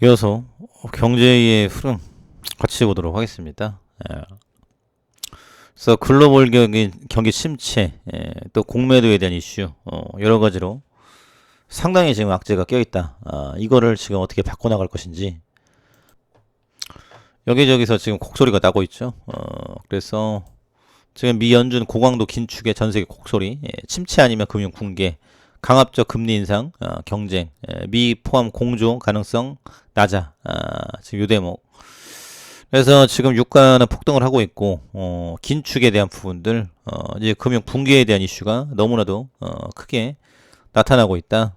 이어서 경제의 흐름 같이 보도록 하겠습니다. 그래서 글로벌 경기 침체, 또 공매도에 대한 이슈, 여러 가지로 상당히 지금 악재가 껴있다. 이거를 지금 어떻게 바꿔나갈 것인지 여기저기서 지금 곡소리가 나고 있죠. 그래서 지금 미 연준 고강도 긴축의 전세계 곡소리, 침체 아니면 금융 붕괴, 강압적 금리 인상, 경쟁, 미 포함 공조 가능성 낮아. 지금 요 대목. 그래서 지금 유가는 폭등을 하고 있고, 긴축에 대한 부분들, 이제 금융 붕괴에 대한 이슈가 너무나도 크게 나타나고 있다.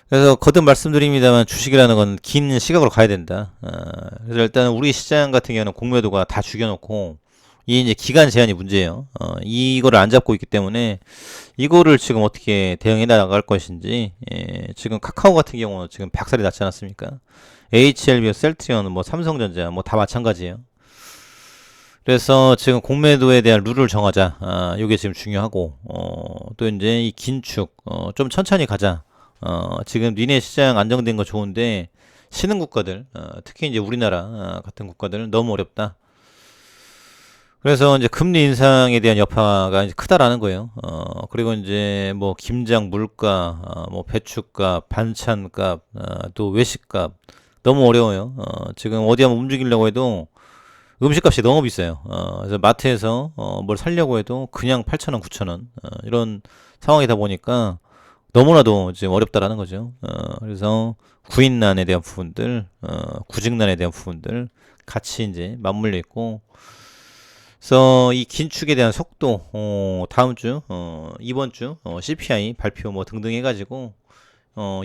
그래서 거듭 말씀드립니다만 주식이라는 건 긴 시각으로 가야 된다. 그래서 일단 우리 시장 같은 경우는 공매도가 다 죽여놓고 이 이제 기간 제한이 문제예요. 이거를 안 잡고 있기 때문에 이거를 지금 어떻게 대응해 나갈 것인지, 지금 카카오 같은 경우는 지금 박살이 났지 않았습니까? HLB, 셀트리온, 뭐 삼성전자 뭐 다 마찬가지예요. 그래서 지금 공매도에 대한 룰을 정하자. 이게 지금 중요하고, 또 이제 이 긴축, 좀 천천히 가자. 지금 니네 시장 안정된 거 좋은데 신흥 국가들, 특히 이제 우리나라 같은 국가들은 너무 어렵다. 그래서 이제 금리 인상에 대한 여파가 이제 크다라는 거예요. 그리고 이제 뭐 김장 물가, 뭐 배추값, 반찬값, 또 외식값 너무 어려워요. 지금 어디 한번 움직이려고 해도 음식값이 너무 비싸요. 그래서 마트에서 뭘 사려고 해도 그냥 8,000원, 9,000원 이런 상황이다 보니까 너무나도 지금 어렵다라는 거죠. 그래서 구인난에 대한 부분들, 구직난에 대한 부분들 같이 이제 맞물려 있고, 그래서 이 긴축에 대한 속도, 다음 주, 이번 주 CPI 발표 뭐 등등 해가지고,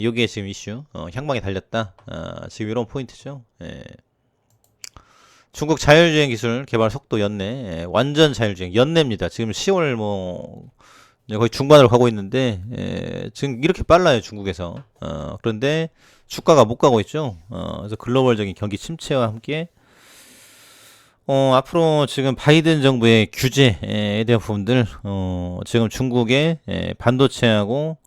여기에 지금 이슈, 향방에 달렸다. 지금 이런 포인트죠. 예. 중국 자율주행 기술 개발 속도 연내, 완전 자율주행 연내입니다. 지금 10월 뭐 거의 중반으로 가고 있는데, 지금 이렇게 빨라요 중국에서. 그런데 주가가 못 가고 있죠. 그래서 글로벌적인 경기 침체와 함께 앞으로 지금 바이든 정부의 규제에 대한 부분들, 지금 중국의 반도체하고,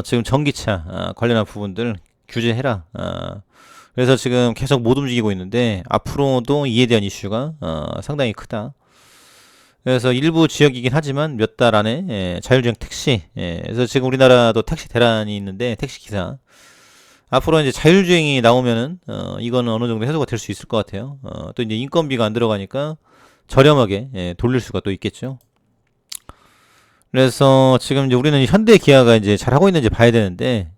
지금 전기차 관련한 부분들 규제해라. 그래서 지금 계속 못 움직이고 있는데, 앞으로도 이에 대한 이슈가 상당히 크다. 그래서 일부 지역이긴 하지만 몇 달 안에 자율주행 택시, 그래서 지금 우리나라도 택시 대란이 있는데, 택시 기사. 앞으로 이제 자율주행이 나오면은 이거는 어느 정도 해소가 될 수 있을 것 같아요. 또 이제 인건비가 안 들어가니까 저렴하게 돌릴 수가 또 있겠죠. 그래서 지금 이제 우리는 현대 기아가 이제 잘 하고 있는지 봐야 되는데,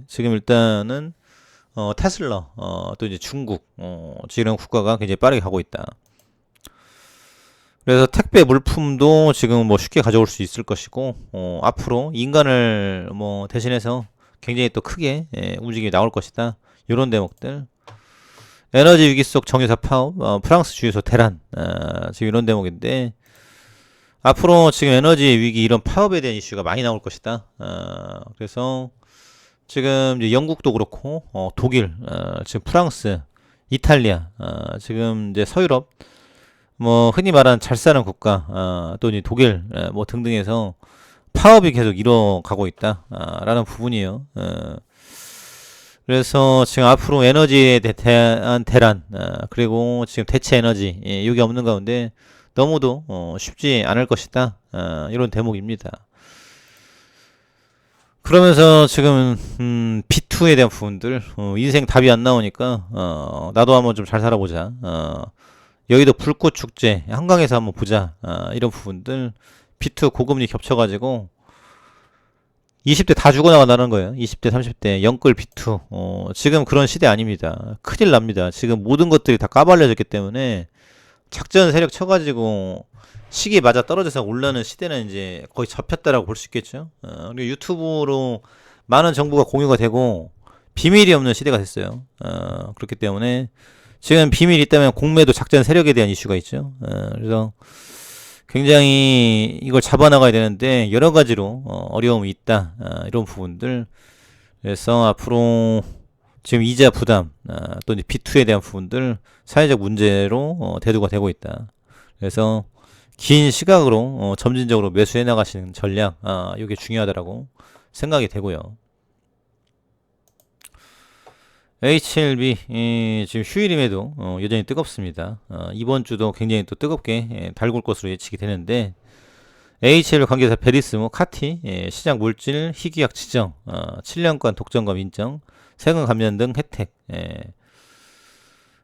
지금 일단은 테슬라, 또 이제 중국, 지금 국가가 굉장히 빠르게 가고 있다. 그래서 택배 물품도 지금 뭐 쉽게 가져올 수 있을 것이고, 앞으로 인간을 뭐 대신해서 굉장히 또 크게 움직임이 나올 것이다. 이런 대목들. 에너지 위기 속 정유사 파업, 프랑스 주유소 대란, 지금 이런 대목인데, 앞으로 지금 에너지 위기 이런 파업에 대한 이슈가 많이 나올 것이다. 그래서 지금 이제 영국도 그렇고, 독일, 지금 프랑스, 이탈리아, 지금 이제 서유럽, 뭐 흔히 말하는 잘 사는 국가, 또 이제 독일, 뭐 등등에서 파업이 계속 이뤄가고 있다라는 부분이에요. 그래서 지금 앞으로 에너지에 대한 대란, 그리고 지금 대체 에너지, 이게 없는 가운데 너무도 쉽지 않을 것이다. 이런 대목입니다. 그러면서 지금 B2에 대한 부분들, 인생 답이 안 나오니까 나도 한번 좀 잘 살아보자. 여의도 불꽃 축제 한강에서 한번 보자. 이런 부분들 B2 고금리 겹쳐가지고 20대 다 죽어나간다는 거예요. 20대, 30대 영끌 B2. 지금 그런 시대 아닙니다. 큰일 납니다. 지금 모든 것들이 다 까발려졌기 때문에 작전 세력 쳐가지고 시기 맞아 떨어져서 올라는 시대는 이제 거의 접혔다라고 볼 수 있겠죠. 그리고 유튜브로 많은 정보가 공유가 되고 비밀이 없는 시대가 됐어요. 그렇기 때문에 지금 비밀이 있다면 공매도 작전 세력에 대한 이슈가 있죠. 그래서 굉장히 이걸 잡아나가야 되는데 여러 가지로 어려움이 있다. 이런 부분들. 그래서 앞으로 지금 이자 부담, 또 이제 B2에 대한 부분들 사회적 문제로 대두가 되고 있다. 그래서 긴 시각으로 점진적으로 매수해 나가시는 전략, 이게 중요하다라고 생각이 되고요. HLB 지금 휴일임에도 여전히 뜨겁습니다. 이번 주도 굉장히 또 뜨겁게 달굴 것으로 예측이 되는데 HLB 관계사 베리스모, 카티, 시장 물질, 희귀약 지정, 7년간 독점권 인정, 세금 감면 등 혜택.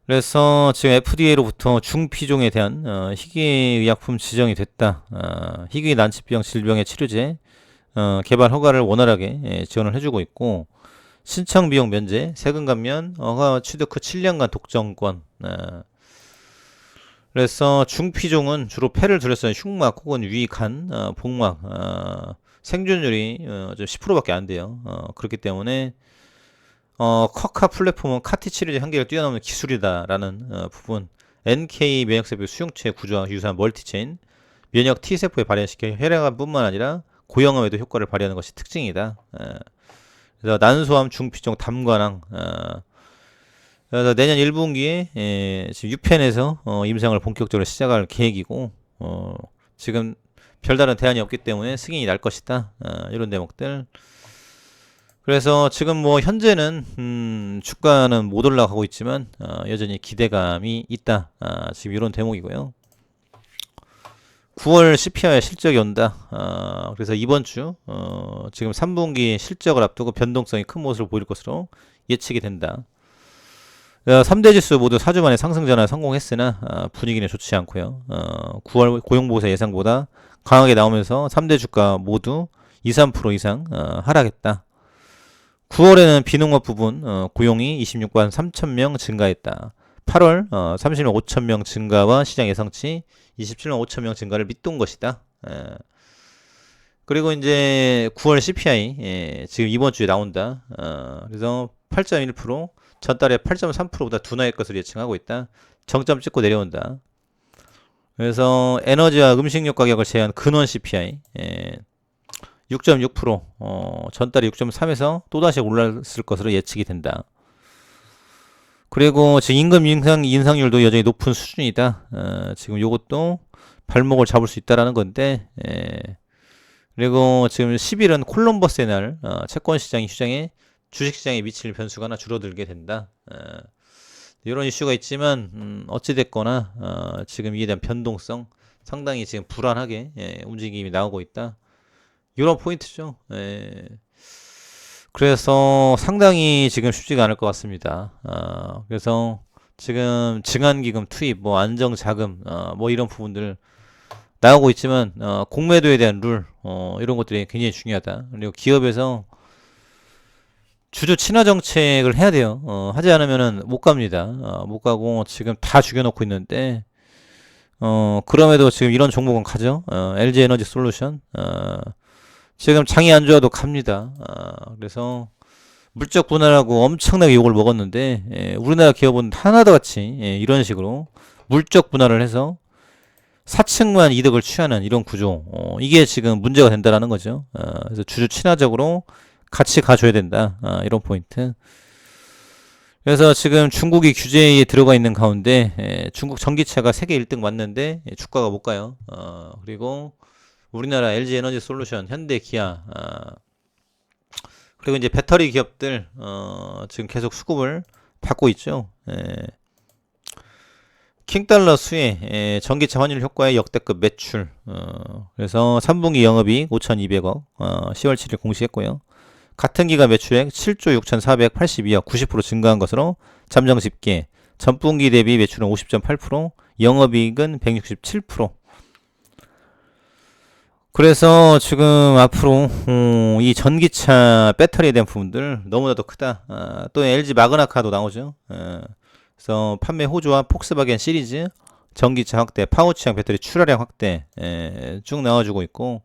그래서 지금 FDA로부터 중피종에 대한 희귀의약품 지정이 됐다. 희귀 난치병 질병의 치료제 개발 허가를 원활하게 지원을 해주고 있고 신청 비용 면제, 세금 감면, 허가 취득 후 7년간 독점권. 그래서 중피종은 주로 폐를 둘러싸는 흉막 혹은 위, 간, 복막, 생존율이 좀 10%밖에 안 돼요. 그렇기 때문에 커카 플랫폼은 카티 치료제 한계를 뛰어넘는 기술이다라는 부분. NK 면역세포 수용체 구조와 유사한 멀티체인 면역 T세포에 발현시켜 혈액암뿐만 아니라 고형암에도 효과를 발휘하는 것이 특징이다. 그래서 난소암, 중피종, 담관왕. 그래서 내년 1분기에 지금 6편에서 임상을 본격적으로 시작할 계획이고 지금 별다른 대안이 없기 때문에 승인이 날 것이다. 이런 대목들. 그래서 지금 뭐 현재는 주가는 못 올라가고 있지만 여전히 기대감이 있다. 지금 이런 대목이고요. 9월 CPI 실적이 온다. 그래서 이번 주 지금 3분기 실적을 앞두고 변동성이 큰 모습을 보일 것으로 예측이 된다. 3대 지수 모두 4주 만에 상승 전환 성공했으나 분위기는 좋지 않고요. 9월 고용보고서 예상보다 강하게 나오면서 3대 주가 모두 2, 3% 이상 하락했다. 9월에는 비농업 부분 고용이 26만 3천 명 증가했다. 8월 30만 5천 명 증가와 시장 예상치 27만 5천 명 증가를 밑돈 것이다. 그리고 이제 9월 CPI 지금 이번 주에 나온다. 그래서 8.1%, 전달에 8.3%보다 둔화일 것으로 예측하고 있다. 정점 찍고 내려온다. 그래서 에너지와 음식료 가격을 제외한 근원 CPI 6.6%, 전달이 6.3에서 또다시 올랐을 것으로 예측이 된다. 그리고 지금 임금 인상률도 여전히 높은 수준이다. 지금 요것도 발목을 잡을 수 있다라는 건데, 그리고 지금 10일은 콜럼버스의 날, 채권시장이 휴장에 주식시장에 미칠 변수가 하나 줄어들게 된다. 이런 이슈가 있지만, 어찌됐거나, 지금 이에 대한 변동성, 상당히 지금 불안하게 움직임이 나오고 있다. 이런 포인트죠. 그래서 상당히 지금 쉽지가 않을 것 같습니다. 그래서 지금 증안기금 투입, 뭐 안정자금, 뭐 이런 부분들 나오고 있지만 공매도에 대한 룰, 이런 것들이 굉장히 중요하다. 그리고 기업에서 주주 친화 정책을 해야 돼요. 하지 않으면은 못 갑니다. 못 가고 지금 다 죽여놓고 있는데 그럼에도 지금 이런 종목은 가죠. LG 에너지 솔루션. 지금 장이 안 좋아도 갑니다. 그래서 물적 분할하고 엄청나게 욕을 먹었는데 우리나라 기업은 하나도 같이 이런 식으로 물적 분할을 해서 사측만 이득을 취하는 이런 구조, 이게 지금 문제가 된다라는 거죠. 그래서 주주 친화적으로 같이 가줘야 된다. 이런 포인트. 그래서 지금 중국이 규제에 들어가 있는 가운데 중국 전기차가 세계 1등 맞는데 주가가 못 가요. 그리고 우리나라 LG 에너지 솔루션, 현대, 기아, 그리고 이제 배터리 기업들 지금 계속 수급을 받고 있죠. 킹달러 수혜, 전기차 환율 효과의 역대급 매출. 그래서 3분기 영업이익 5,200억, 10월 7일 공시했고요. 같은 기간 매출액 7조 6,482억, 90% 증가한 것으로 잠정 집계. 전분기 대비 매출은 50.8%, 영업이익은 167%. 그래서 지금 앞으로 이 전기차 배터리에 대한 부분들 너무나도 크다. 또 LG 마그나카도 나오죠. 그래서 판매 호조와 폭스바겐 시리즈, 전기차 확대, 파우치형 배터리 출하량 확대 쭉 나와주고 있고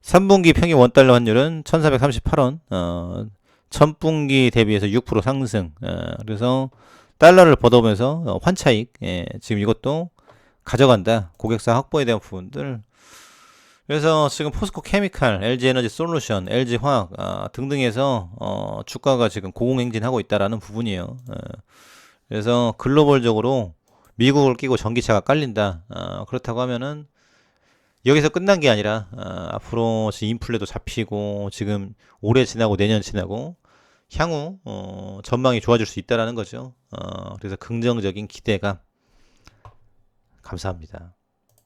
3분기 평균 원달러 환율은 1438원, 전분기 대비해서 6% 상승. 그래서 달러를 벌어오면서 환차익, 지금 이것도 가져간다. 고객사 확보에 대한 부분들. 그래서 지금 포스코 케미칼, LG 에너지 솔루션, LG 화학 등등에서 주가가 지금 고공행진하고 있다라는 부분이에요. 그래서 글로벌적으로 미국을 끼고 전기차가 깔린다. 그렇다고 하면은 여기서 끝난 게 아니라 앞으로 지금 인플레도 잡히고 지금 올해 지나고 내년 지나고 향후 전망이 좋아질 수 있다라는 거죠. 그래서 긍정적인 기대감 감사합니다.